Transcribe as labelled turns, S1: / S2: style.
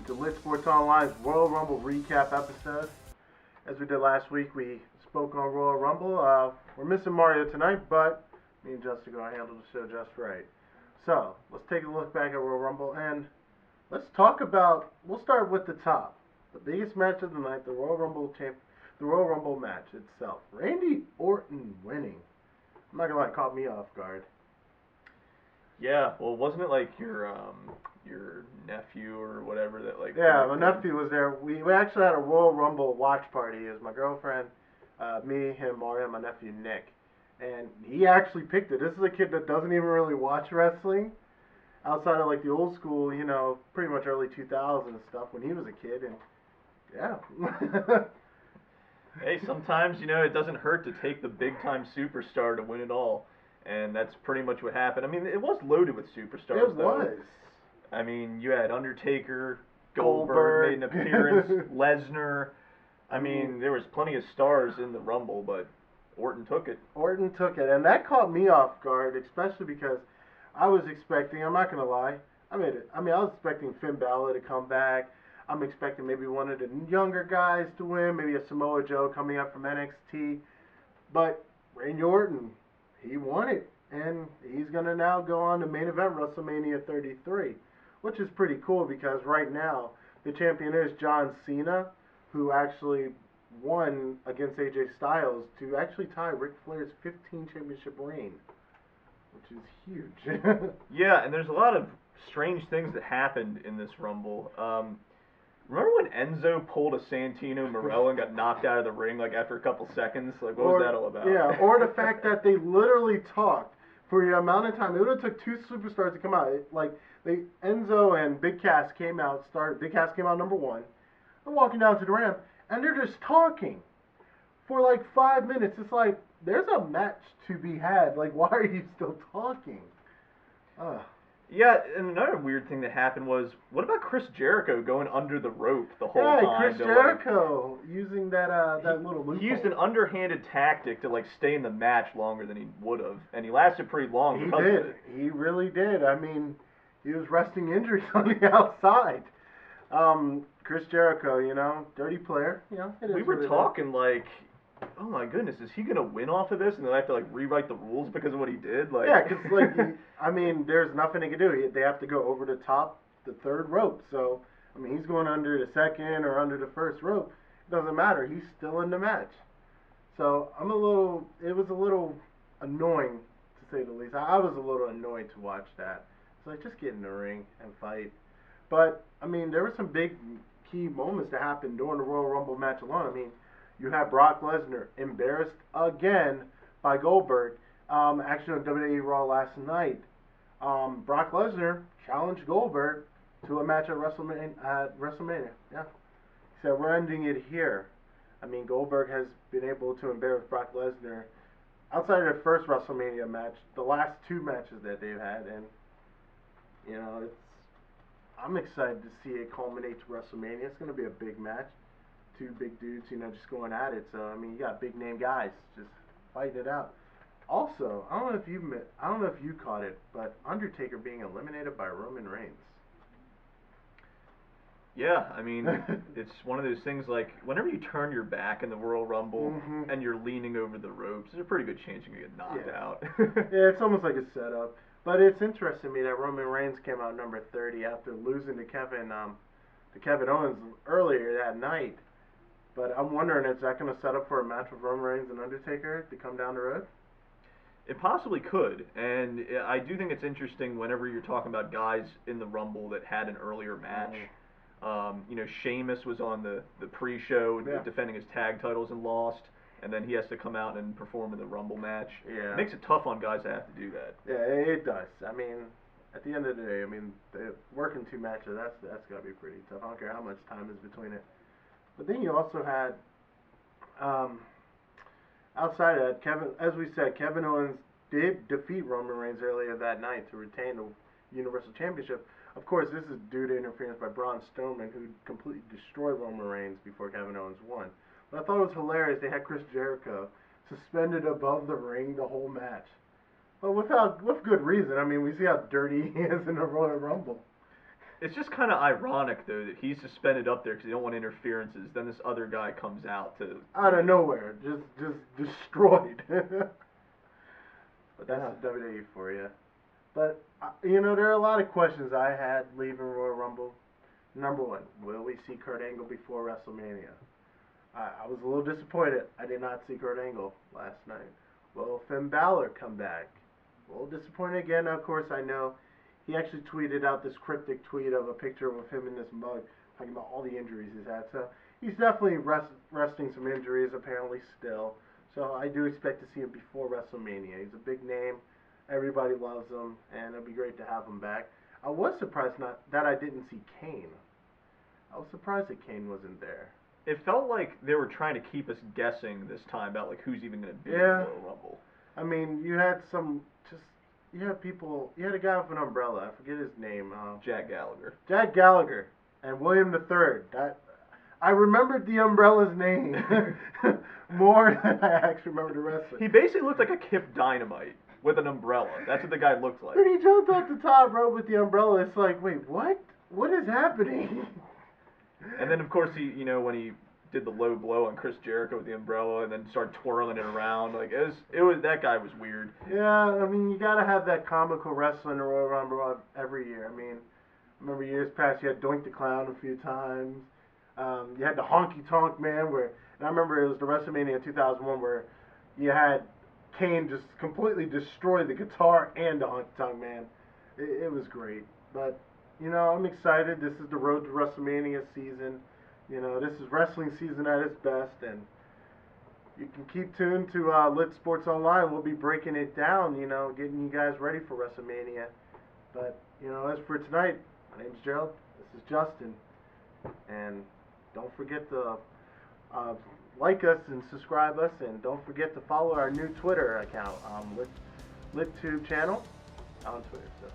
S1: welcome to Lit Sports Online's Royal Rumble recap episode. As we did last week, we spoke on Royal Rumble. We're missing Mario tonight, but me and Justin are going to handle the show just right. So, let's take a look back at Royal Rumble, and let's talk about, we'll start with the top. The biggest match of the night, the Royal Rumble match itself. Randy Orton winning. I'm not going to lie, it caught me off guard.
S2: Yeah, well, wasn't it like your nephew or whatever that like?
S1: Yeah, my nephew was there. We actually had a Royal Rumble watch party. It was my girlfriend, me, him, Mario, and my nephew Nick, and he actually picked it. This is a kid that doesn't even really watch wrestling, outside of like the old school, you know, pretty much early 2000s stuff when he was a kid, and yeah.
S2: Hey, sometimes it doesn't hurt to take the big time superstar to win it all. And that's pretty much what happened. I mean, it was loaded with superstars,
S1: It
S2: though.
S1: was.
S2: I mean, you had Undertaker, Goldberg made an appearance, Lesnar. I mean, there was plenty of stars in the Rumble, but Orton took it.
S1: Orton took it, and that caught me off guard, especially because I was expecting, I'm not going to lie, I was expecting Finn Balor to come back. I'm expecting maybe one of the younger guys to win, maybe a Samoa Joe coming up from NXT. But Randy Orton, he won it, and he's going to now go on to main event WrestleMania 33, which is pretty cool because right now the champion is John Cena, who actually won against AJ Styles to actually tie Ric Flair's 15 championship reign, which is huge.
S2: Yeah, and there's a lot of strange things that happened in this Rumble. Remember when Enzo pulled a Santino Marella and got knocked out of the ring like after a couple seconds? Like, what was that all about?
S1: Yeah, or the fact that they literally talked for the amount of time. It would have took two superstars to come out. Enzo and Big Cass came out. Big Cass came out number one. They're walking down to the ramp, and they're just talking for like 5 minutes. It's like there's a match to be had. Like, why are you still talking?
S2: Yeah, and another weird thing that happened was, what about Chris Jericho going under the rope the whole time?
S1: Yeah, Chris Jericho using that little loophole.
S2: He used an underhanded tactic to like stay in the match longer than he would have, and he lasted pretty long.
S1: He
S2: because
S1: did.
S2: Of it.
S1: He really did. I mean, he was resting injuries on the outside. Chris Jericho, dirty player.
S2: We were talking like, oh my goodness, is he gonna win off of this? And then I have to like rewrite the rules because of what he did. Like,
S1: yeah, because there's nothing he can do. They have to go over the top, the third rope. So he's going under the second or under the first rope. It doesn't matter. He's still in the match. So it was a little annoying to say the least. I was a little annoyed to watch that. It's like, just get in the ring and fight. But there were some big key moments that happened during the Royal Rumble match alone. You have Brock Lesnar embarrassed again by Goldberg. Actually on WWE Raw last night, Brock Lesnar challenged Goldberg to a match at WrestleMania. Yeah, he said, we're ending it here. Goldberg has been able to embarrass Brock Lesnar outside of their first WrestleMania match, the last two matches that they've had, and I'm excited to see it culminate to WrestleMania. It's going to be a big match. Two big dudes, just going at it. So you got big name guys just fighting it out. Also, I don't know if you caught it, but Undertaker being eliminated by Roman Reigns.
S2: Yeah, it's one of those things like whenever you turn your back in the Royal Rumble and you're leaning over the ropes, there's a pretty good chance you're gonna get knocked out.
S1: Yeah, it's almost like a setup. But it's interesting to me that Roman Reigns came out number 30 after losing to Kevin Owens earlier that night. But I'm wondering, is that going to set up for a match with Roman Reigns and Undertaker to come down the road?
S2: It possibly could, and I do think it's interesting whenever you're talking about guys in the Rumble that had an earlier match. Sheamus was on the pre-show defending his tag titles and lost, and then he has to come out and perform in the Rumble match.
S1: Yeah.
S2: It makes it tough on guys that have to do that.
S1: Yeah, it does. At the end of the day, working two matches, that's got to be pretty tough. I don't care how much time is between it. But then you also had, outside of that, Kevin Owens did defeat Roman Reigns earlier that night to retain the Universal Championship. Of course, this is due to interference by Braun Strowman, who completely destroyed Roman Reigns before Kevin Owens won. But I thought it was hilarious they had Chris Jericho suspended above the ring the whole match. But with good reason. We see how dirty he is in the Royal Rumble.
S2: It's just kind of ironic, though, that he's suspended up there because they don't want interferences. Then this other guy comes out to...
S1: Out of nowhere. Just destroyed. But that's the WWE for you. But, there are a lot of questions I had leaving Royal Rumble. Number one, will we see Kurt Angle before WrestleMania? I was a little disappointed. I did not see Kurt Angle last night. Will Finn Balor come back? A little disappointed again. Of course, I know he actually tweeted out this cryptic tweet of a picture of him in this mug talking about all the injuries he's had. So he's definitely resting some injuries apparently still. So I do expect to see him before WrestleMania. He's a big name. Everybody loves him, and it'll be great to have him back. I was surprised that I didn't see Kane. I was surprised that Kane wasn't there.
S2: It felt like they were trying to keep us guessing this time about like who's even going to be in the Royal Rumble.
S1: I mean, you had people. You had a guy with an umbrella. I forget his name.
S2: Jack Gallagher.
S1: Jack Gallagher and William III. I remembered the umbrella's name more than I actually remembered the wrestler.
S2: He basically looked like a Kip Dynamite with an umbrella. That's what the guy looked like.
S1: When he jumped off the top rope with the umbrella, it's like, wait, what? What is happening?
S2: And then, of course, he, when he did the low blow on Chris Jericho with the umbrella and then started twirling it around, like it was that guy was weird.
S1: Yeah, I mean, you gotta have that comical wrestler in the Royal Rumble every year. I mean, I remember years past you had Doink the Clown a few times. You had the Honky Tonk Man, and I remember it was the WrestleMania 2001 where you had Kane just completely destroy the guitar and the Honky Tonk Man. It was great, but. I'm excited. This is the road to WrestleMania season. This is wrestling season at its best, and you can keep tuned to Lit Sports Online. We'll be breaking it down, getting you guys ready for WrestleMania. But, as for tonight, my name's Gerald. This is Justin. And don't forget to like us and subscribe us, and don't forget to follow our new Twitter account, LitTube Channel on Twitter. So.